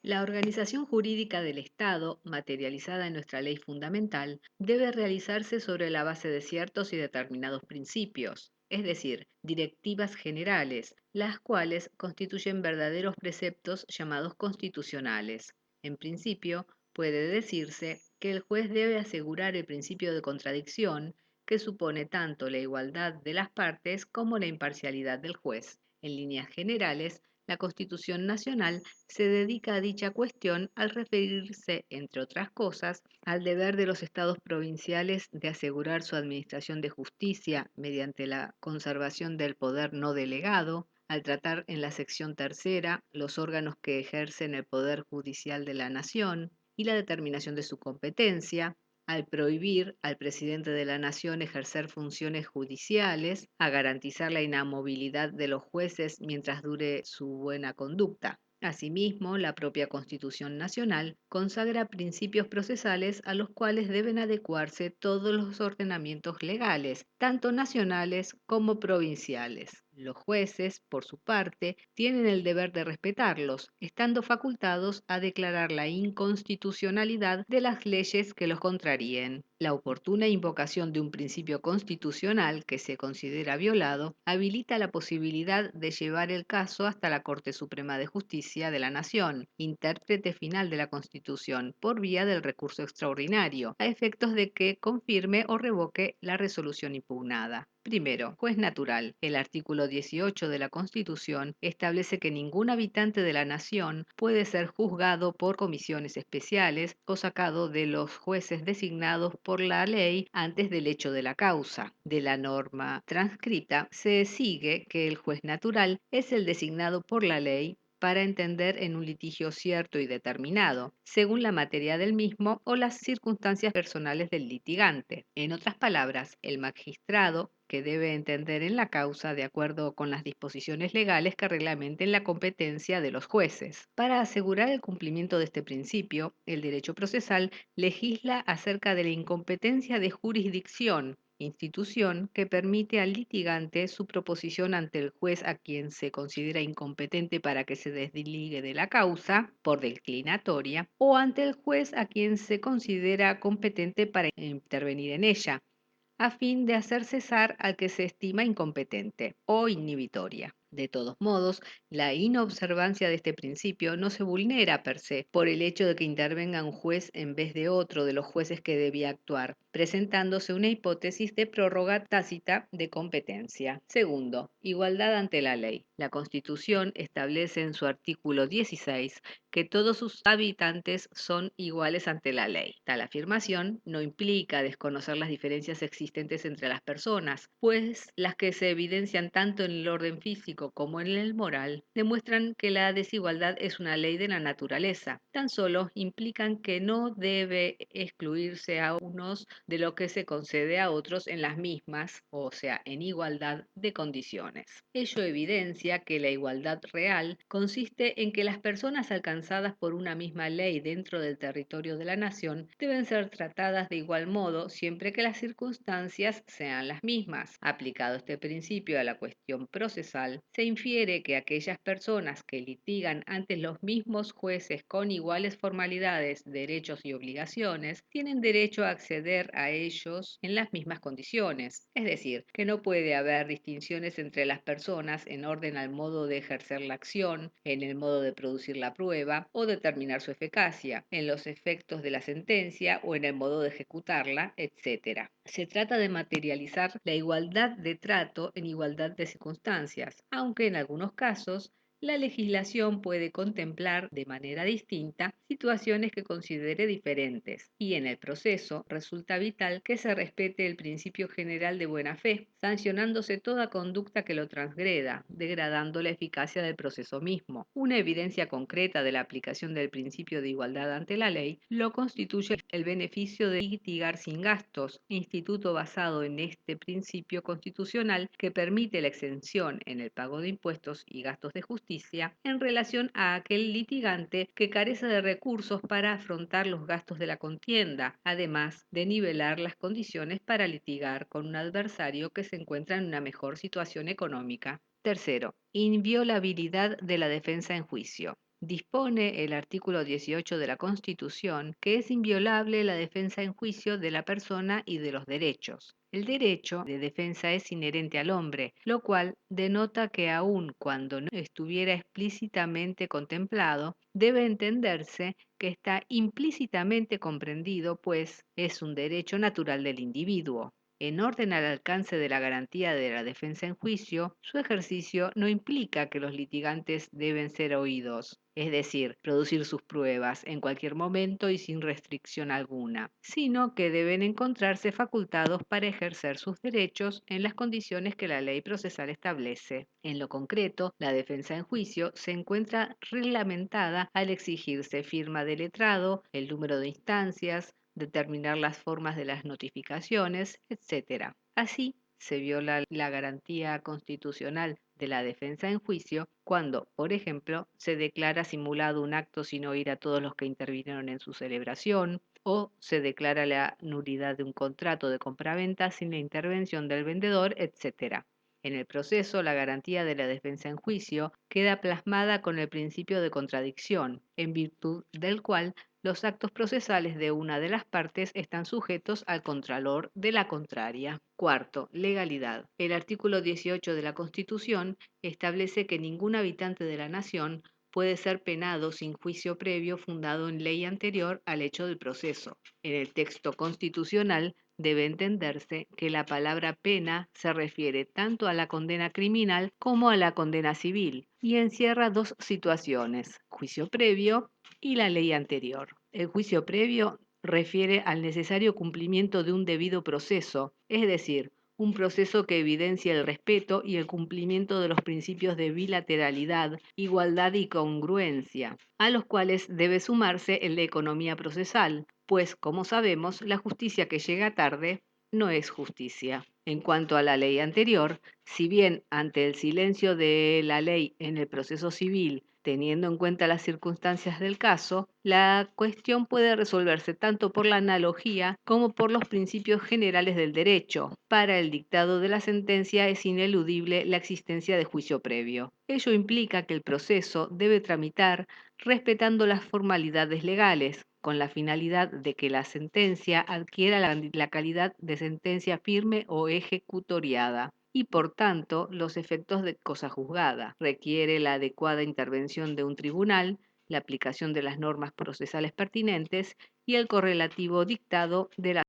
La organización jurídica del Estado, materializada en nuestra ley fundamental, debe realizarse sobre la base de ciertos y determinados principios, es decir, directivas generales, las cuales constituyen verdaderos preceptos llamados constitucionales. En principio, puede decirse que el juez debe asegurar el principio de contradicción, que supone tanto la igualdad de las partes como la imparcialidad del juez. En líneas generales, la Constitución Nacional se dedica a dicha cuestión al referirse, entre otras cosas, al deber de los estados provinciales de asegurar su administración de justicia mediante la conservación del poder no delegado, al tratar en la sección tercera los órganos que ejercen el poder judicial de la nación y la determinación de su competencia, al prohibir al presidente de la Nación ejercer funciones judiciales, a garantizar la inamovilidad de los jueces mientras dure su buena conducta. Asimismo, la propia Constitución Nacional consagra principios procesales a los cuales deben adecuarse todos los ordenamientos legales, tanto nacionales como provinciales. Los jueces, por su parte, tienen el deber de respetarlos, estando facultados a declarar la inconstitucionalidad de las leyes que los contraríen. La oportuna invocación de un principio constitucional que se considera violado habilita la posibilidad de llevar el caso hasta la Corte Suprema de Justicia de la Nación, intérprete final de la Constitución, por vía del recurso extraordinario, a efectos de que confirme o revoque la resolución impugnada. Primero, juez natural. El artículo 18 de la Constitución establece que ningún habitante de la nación puede ser juzgado por comisiones especiales o sacado de los jueces designados por la ley antes del hecho de la causa. De la norma transcrita se sigue que el juez natural es el designado por la ley para entender en un litigio cierto y determinado, según la materia del mismo o las circunstancias personales del litigante. En otras palabras, el magistrado que debe entender en la causa de acuerdo con las disposiciones legales que reglamenten la competencia de los jueces. Para asegurar el cumplimiento de este principio, el derecho procesal legisla acerca de la incompetencia de jurisdicción, institución que permite al litigante su proposición ante el juez a quien se considera incompetente para que se desligue de la causa por declinatoria o ante el juez a quien se considera competente para intervenir en ella, a fin de hacer cesar al que se estima incompetente o inhibitoria. De todos modos, la inobservancia de este principio no se vulnera per se por el hecho de que intervenga un juez en vez de otro de los jueces que debía actuar, presentándose una hipótesis de prórroga tácita de competencia. Segundo, igualdad ante la ley. La Constitución establece en su artículo 16 que todos sus habitantes son iguales ante la ley. Tal afirmación no implica desconocer las diferencias existentes entre las personas, pues las que se evidencian tanto en el orden físico como en el moral demuestran que la desigualdad es una ley de la naturaleza. Tan solo implican que no debe excluirse a unos de lo que se concede a otros en las mismas, o sea, en igualdad de condiciones. Ello evidencia que la igualdad real consiste en que las personas alcanzadas por una misma ley dentro del territorio de la nación deben ser tratadas de igual modo siempre que las circunstancias sean las mismas. Aplicado este principio a la cuestión procesal, se infiere que aquellas personas que litigan ante los mismos jueces con iguales formalidades, derechos y obligaciones, tienen derecho a acceder a ellos en las mismas condiciones. Es decir, que no puede haber distinciones entre las personas en orden al modo de ejercer la acción, en el modo de producir la prueba o determinar su eficacia, en los efectos de la sentencia o en el modo de ejecutarla, etc. Se trata de materializar la igualdad de trato en igualdad de circunstancias, aunque en algunos casos la legislación puede contemplar de manera distinta situaciones que considere diferentes y en el proceso resulta vital que se respete el principio general de buena fe, sancionándose toda conducta que lo transgreda, degradando la eficacia del proceso mismo. Una evidencia concreta de la aplicación del principio de igualdad ante la ley lo constituye el beneficio de litigar sin gastos, instituto basado en este principio constitucional que permite la exención en el pago de impuestos y gastos de justicia en relación a aquel litigante que carece de recursos para afrontar los gastos de la contienda, además de nivelar las condiciones para litigar con un adversario que se encuentra en una mejor situación económica. Tercero, inviolabilidad de la defensa en juicio. Dispone el artículo 18 de la Constitución que es inviolable la defensa en juicio de la persona y de los derechos. El derecho de defensa es inherente al hombre, lo cual denota que aun cuando no estuviera explícitamente contemplado, debe entenderse que está implícitamente comprendido, pues es un derecho natural del individuo. En orden al alcance de la garantía de la defensa en juicio, su ejercicio no implica que los litigantes deben ser oídos, es decir, producir sus pruebas en cualquier momento y sin restricción alguna, sino que deben encontrarse facultados para ejercer sus derechos en las condiciones que la ley procesal establece. En lo concreto, la defensa en juicio se encuentra reglamentada al exigirse firma de letrado, el número de instancias, determinar las formas de las notificaciones, etc. Así, se viola la garantía constitucional de la defensa en juicio cuando, por ejemplo, se declara simulado un acto sin oír a todos los que intervinieron en su celebración, o se declara la nulidad de un contrato de compraventa sin la intervención del vendedor, etc. En el proceso, la garantía de la defensa en juicio queda plasmada con el principio de contradicción, en virtud del cual los actos procesales de una de las partes están sujetos al contralor de la contraria. Cuarto, legalidad. El artículo 18 de la Constitución establece que ningún habitante de la nación puede ser penado sin juicio previo fundado en ley anterior al hecho del proceso. En el texto constitucional debe entenderse que la palabra pena se refiere tanto a la condena criminal como a la condena civil y encierra dos situaciones, juicio previo y la ley anterior. El juicio previo refiere al necesario cumplimiento de un debido proceso, es decir, un proceso que evidencia el respeto y el cumplimiento de los principios de bilateralidad, igualdad y congruencia, a los cuales debe sumarse el de economía procesal, pues, como sabemos, la justicia que llega tarde no es justicia. En cuanto a la ley anterior, si bien ante el silencio de la ley en el proceso civil, teniendo en cuenta las circunstancias del caso, la cuestión puede resolverse tanto por la analogía como por los principios generales del derecho. Para el dictado de la sentencia es ineludible la existencia de juicio previo. Ello implica que el proceso debe tramitar respetando las formalidades legales, con la finalidad de que la sentencia adquiera la calidad de sentencia firme o ejecutoriada y por tanto los efectos de cosa juzgada. Requiere la adecuada intervención de un tribunal, la aplicación de las normas procesales pertinentes y el correlativo dictado de la